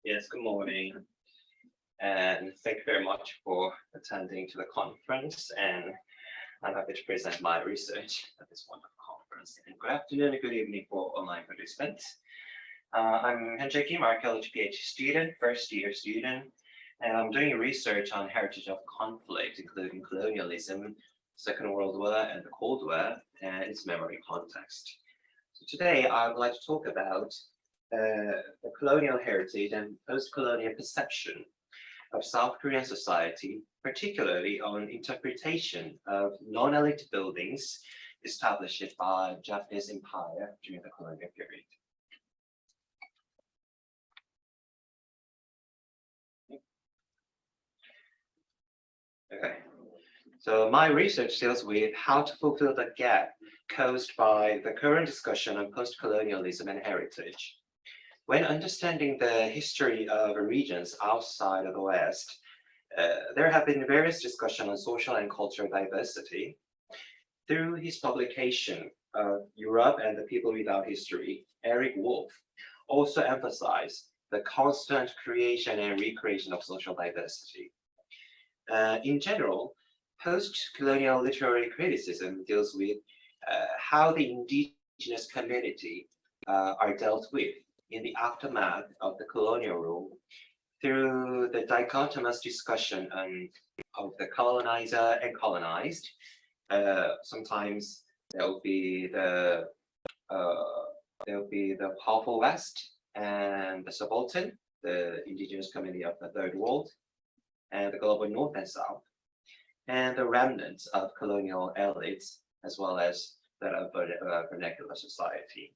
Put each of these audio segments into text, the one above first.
Yes, good morning, and thank you very much for attending to the conference. And I'm happy to present my research at this wonderful conference. And good afternoon and good evening for online participants. I'm Hyunjae Kim, archaeology PhD student, first year student, and I'm doing research on heritage of conflict, including colonialism, Second World War, and the Cold War, and its memory context. So today I would like to talk about the colonial heritage and post-colonial perception of South Korean society, particularly on interpretation of non-elite buildings established by Japanese Empire during the colonial period. Okay, so my research deals with how to fulfill the gap caused by the current discussion on post-colonialism and heritage. When understanding the history of regions outside of the West, there have been various discussions on social and cultural diversity. Through his publication of Europe and the People Without History, Eric Wolf also emphasized the constant creation and recreation of social diversity. In general, post-colonial literary criticism deals with how the indigenous community are dealt with in the aftermath of the colonial rule through the dichotomous discussion of the colonizer and colonized. Sometimes there will be the powerful West and the subaltern, the indigenous community of the Third World, and the global North and South, and the remnants of colonial elites, as well as that of vernacular society.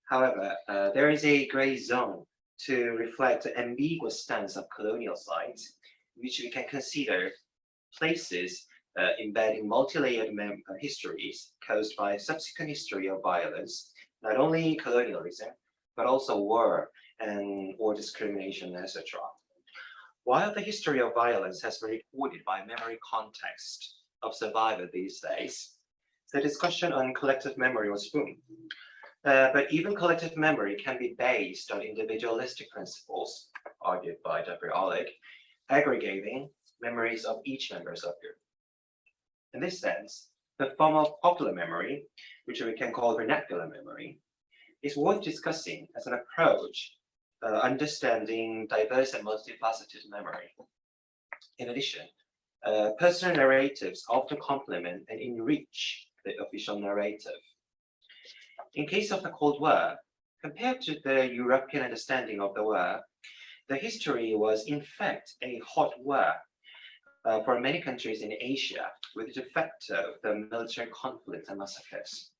However, there is a gray zone to reflect the ambiguous stance of colonial sites, which we can consider places embedding multi-layered histories caused by subsequent history of violence, not only colonialism, but also war or discrimination, etc. While the history of violence has been recorded by memory context of survivors these days, the discussion on collective memory was booming. But even collective memory can be based on individualistic principles, argued by Jeffrey Oleg, aggregating memories of each member's subgroup. In this sense, the form of popular memory, which we can call vernacular memory, is worth discussing as an approach understanding diverse and multifaceted memory. In addition, personal narratives often complement and enrich the official narrative. In case of the Cold War, compared to the European understanding of the war, the history was in fact a hot war for many countries in Asia, with the effect of the military conflict and massacres.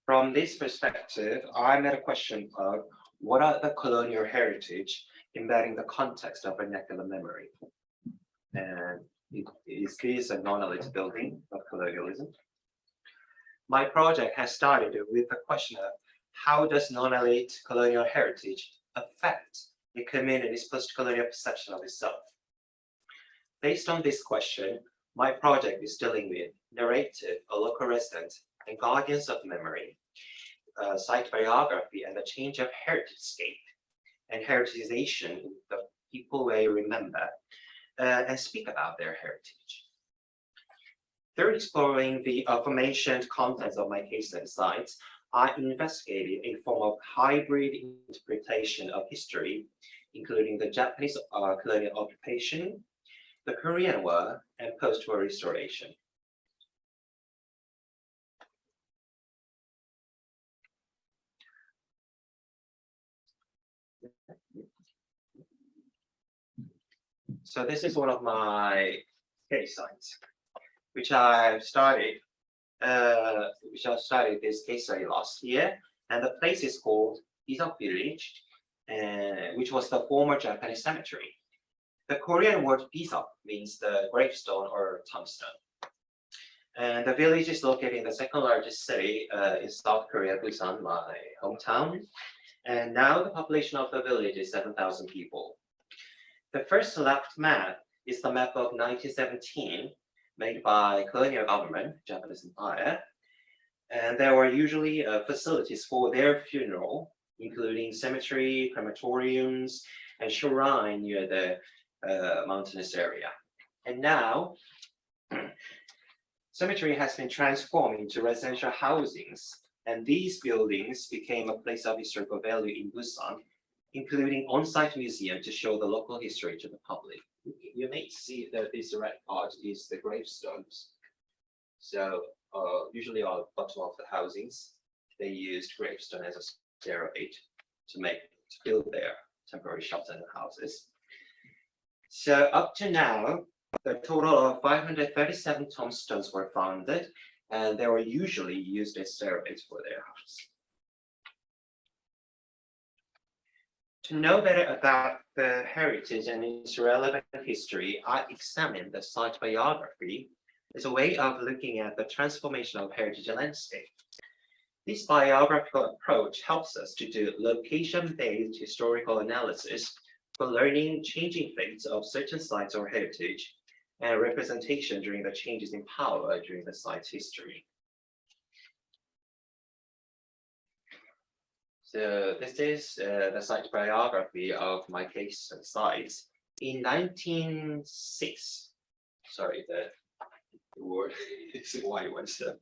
From this perspective, I made a question of what are the colonial heritage embedding the context of vernacular memory? And is this a non-elite building of colonialism? My project has started with the question of how does non-elite colonial heritage affect the community's post-colonial perception of itself? Based on this question, my project is dealing with narrative, a local resident, and guardians of memory, site biography, and the change of heritage scape, and heritization, the people way remember, and speak about their heritage. Through exploring the aforementioned contents of my case study sites, I investigated a form of hybrid interpretation of history, including the Japanese colonial occupation, the Korean War, and post-war restoration. So this is one of my case sites, which I started this case study last year, and the place is called Bisan Village, which was the former Japanese cemetery. The Korean word Bisan means the gravestone or tombstone. And the village is located in the second largest city in South Korea, Busan, my hometown. And now the population of the village is 7,000 people. The first left map is the map of 1917, made by colonial government, Japanese Empire. And there were usually facilities for their funeral, including cemetery, crematoriums, and shrine near the mountainous area. And now, cemetery has been transformed into residential housings, and these buildings became a place of historical value in Busan, including on-site museum to show the local history to the public. You may see that this red part is the gravestones. So usually on the bottom of the housings, they used gravestone as a stairway to build their temporary shelter in the houses. So up to now, the total of 537 tombstones were founded, and they were usually used as stairways for their house. To know better about the heritage and its relevant history, I examined the site biography as a way of looking at the transformation of heritage landscape. This biographical approach helps us to do location-based historical analysis for learning changing fates of certain sites or heritage and representation during the changes in power during the site's history. So this is the site biography of my case sites. In 1906, sorry, the word is a white one. So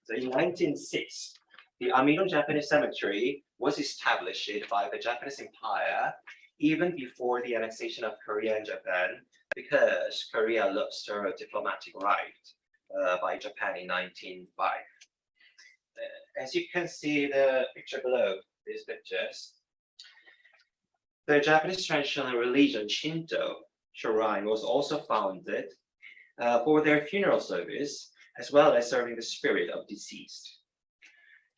in 1906, the Amino-Japanese Cemetery was established by the Japanese Empire even before the annexation of Korea and Japan, because Korea lost her diplomatic right by Japan in 1905. As you can see the picture below, these pictures, the Japanese traditional religion Shinto shrine was also founded for their funeral service, as well as serving the spirit of deceased.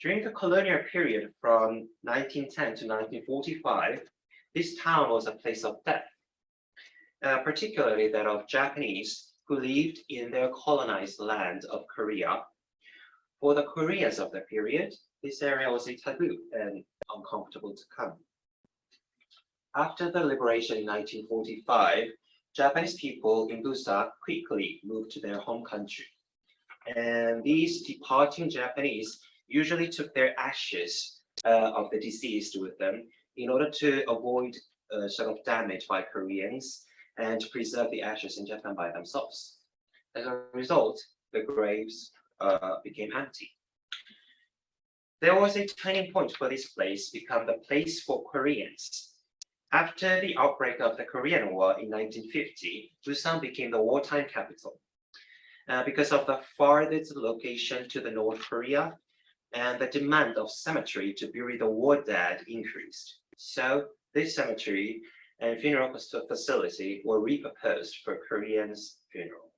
During the colonial period from 1910 to 1945, this town was a place of death, particularly that of Japanese who lived in their colonized land of Korea. For the Koreans of the period, this area was a taboo and uncomfortable to come. After the liberation in 1945, Japanese people in Busan quickly moved to their home country. And these departing Japanese usually took their ashes of the deceased with them in order to avoid sort of damage by Koreans and to preserve the ashes in Japan by themselves. As a result, the graves became empty. There was a turning point for this place to become the place for Koreans. After the outbreak of the Korean War in 1950, Busan became the wartime capital. Because of the farthest location to the North Korea, and the demand of cemetery to bury the war dead increased. So this cemetery and funeral facility were repurposed for Koreans' funeral.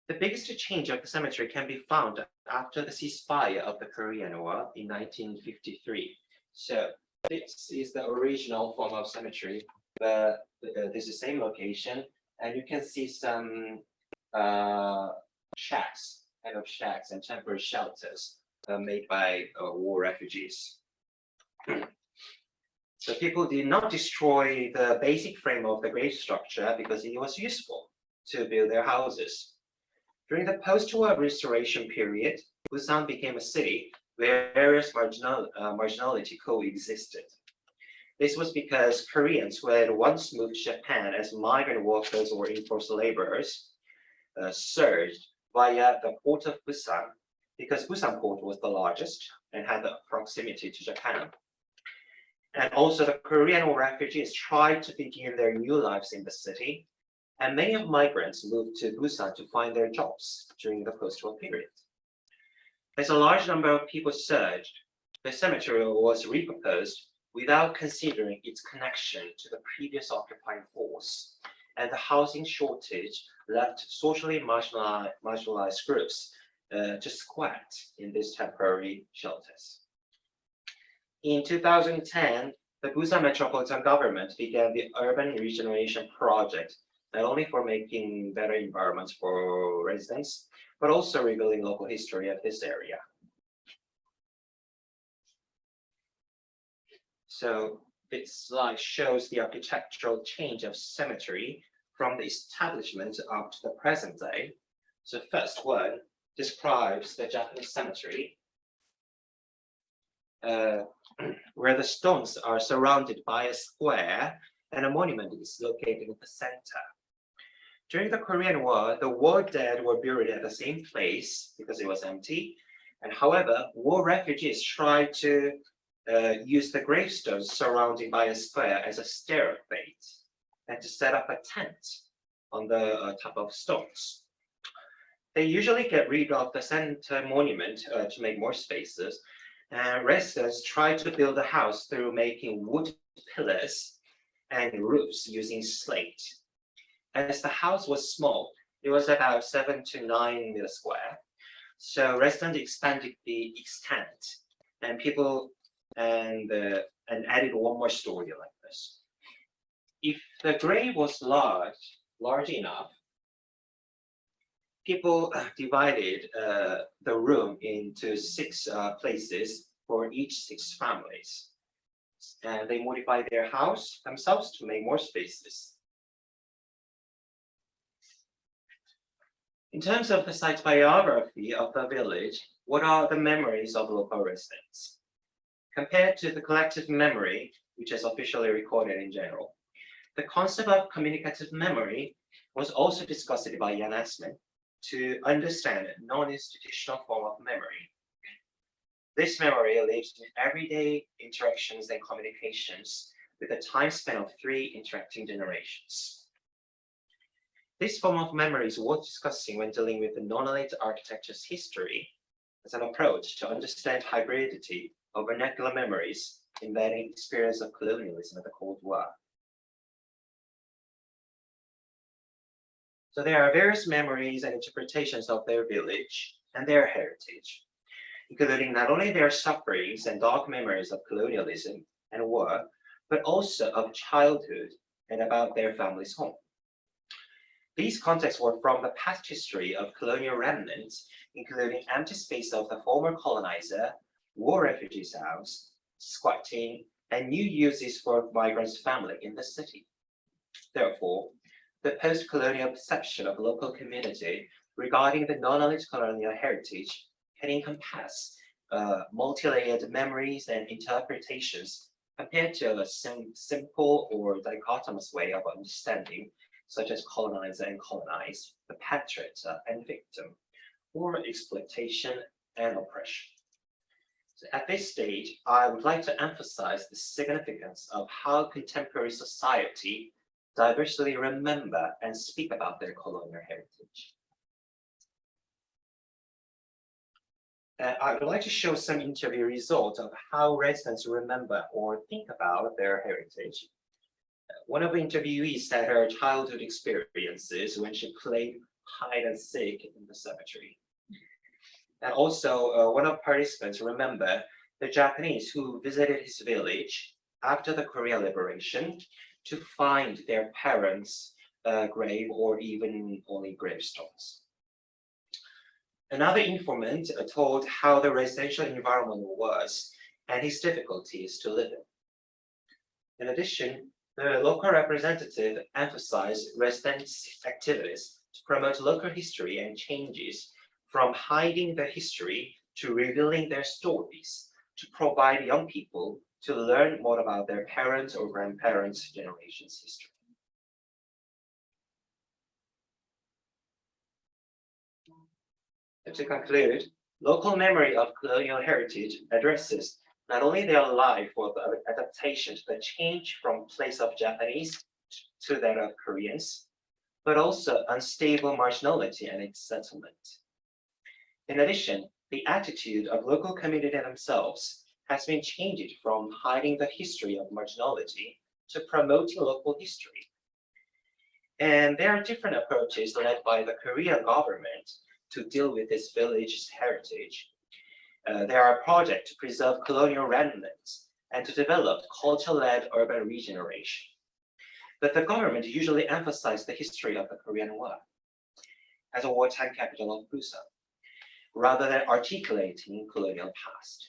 The biggest change of the cemetery can be found after the ceasefire of the Korean War in 1953. So this is the original form of cemetery, but this is the same location, and you can see some shacks and temporary shelters made by war refugees. So people did not destroy the basic frame of the grave structure because it was useful to build their houses. During the post-war restoration period, Busan became a city where various marginality coexisted. This was because Koreans who had once moved to Japan as migrant workers or enforced laborers surged via the port of Busan, because Busan port was the largest and had the proximity to Japan. And also the Korean refugees tried to begin their new lives in the city, and many of migrants moved to Busan to find their jobs during the post-war period. As a large number of people surged, the cemetery was repurposed without considering its connection to the previous occupying force, and the housing shortage left socially marginalized groups to squat in these temporary shelters. In 2010, the Busan metropolitan government began the urban regeneration project, not only for making better environments for residents, but also revealing local history of this area. So this slide shows the architectural change of cemetery from the establishment up to the present day. So first one describes the Japanese cemetery, where the stones are surrounded by a square and a monument is located in the center. During the Korean War, the war dead were buried at the same place because it was empty. And however, war refugees tried to use the gravestones surrounded by a square as a stairway and to set up a tent on the top of stones. They usually get rid of the center monument to make more spaces, and residents try to build a house through making wood pillars and roofs using slate. As the house was small, it was about 7 to 9 meters square. So residents expanded the extent, and people and added one more story like this. If the grave was large enough, people divided the room into 6 places for each 6 families. And they modified their house themselves to make more spaces. In terms of the site's biography of the village, what are the memories of local residents? Compared to the collective memory, which is officially recorded in general, the concept of communicative memory was also discussed by Jan Assmann to understand a non-institutional form of memory. This memory lives in everyday interactions and communications with a time span of 3 interacting generations. This form of memory is worth discussing when dealing with the non-elite architecture's history as an approach to understand hybridity of vernacular memories embedding experience of colonialism at the Cold War. So there are various memories and interpretations of their village and their heritage, including not only their sufferings and dark memories of colonialism and war, but also of childhood and about their family's home. These contexts were from the past history of colonial remnants, including empty space of the former colonizer, war refugees' house, squatting, and new uses for migrants' family in the city. Therefore, the post-colonial perception of local community regarding the non-elite colonial heritage can encompass multi-layered memories and interpretations compared to a simple or dichotomous way of understanding, such as colonizer and colonized, the perpetrator and victim, or exploitation and oppression. So at this stage, I would like to emphasize the significance of how contemporary society diversely remember and speak about their colonial heritage. I would like to show some interview results of how residents remember or think about their heritage. One of the interviewees said her childhood experiences when she played hide and seek in the cemetery. And also, one of participants remember the Japanese who visited his village after the Korean liberation to find their parents' grave or even only gravestones. Another informant told how the residential environment was and his difficulties to live in. In addition, the local representative emphasized residents' activities to promote local history and changes from hiding the history to revealing their stories to provide young people to learn more about their parents' or grandparents' generation's history. And to conclude, local memory of colonial heritage addresses not only their life or the adaptation to the change from place of Japanese to that of Koreans, but also unstable marginality and its settlement. In addition, the attitude of local community themselves has been changed from hiding the history of marginality to promoting local history. And there are different approaches led by the Korean government to deal with this village's heritage. There are projects to preserve colonial remnants and to develop culture-led urban regeneration. But the government usually emphasized the history of the Korean War as a wartime capital of Busan, rather than articulating colonial past.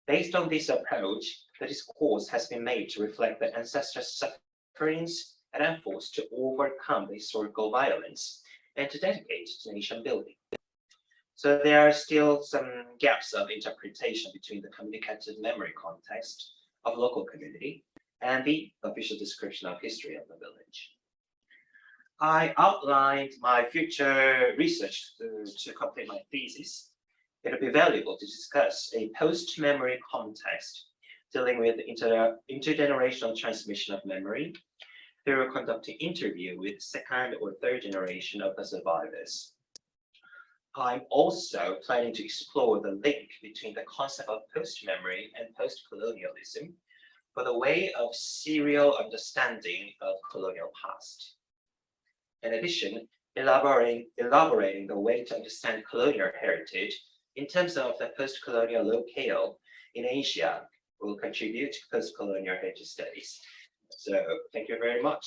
Based on this approach, the discourse has been made to reflect the ancestral sufferings and efforts to overcome the historical violence and to dedicate to nation building. So there are still some gaps of interpretation between the communicated memory context of local community and the official description of history of the village. I outlined my future research to complete my thesis. It would be valuable to discuss a post-memory context dealing with intergenerational transmission of memory through conducting interview with second or third generation of the survivors. I'm also planning to explore the link between the concept of post-memory and post-colonialism for the way of serial understanding of colonial past. In addition, elaborating the way to understand colonial heritage in terms of the post-colonial locale in Asia will contribute to post-colonial heritage studies. So thank you very much.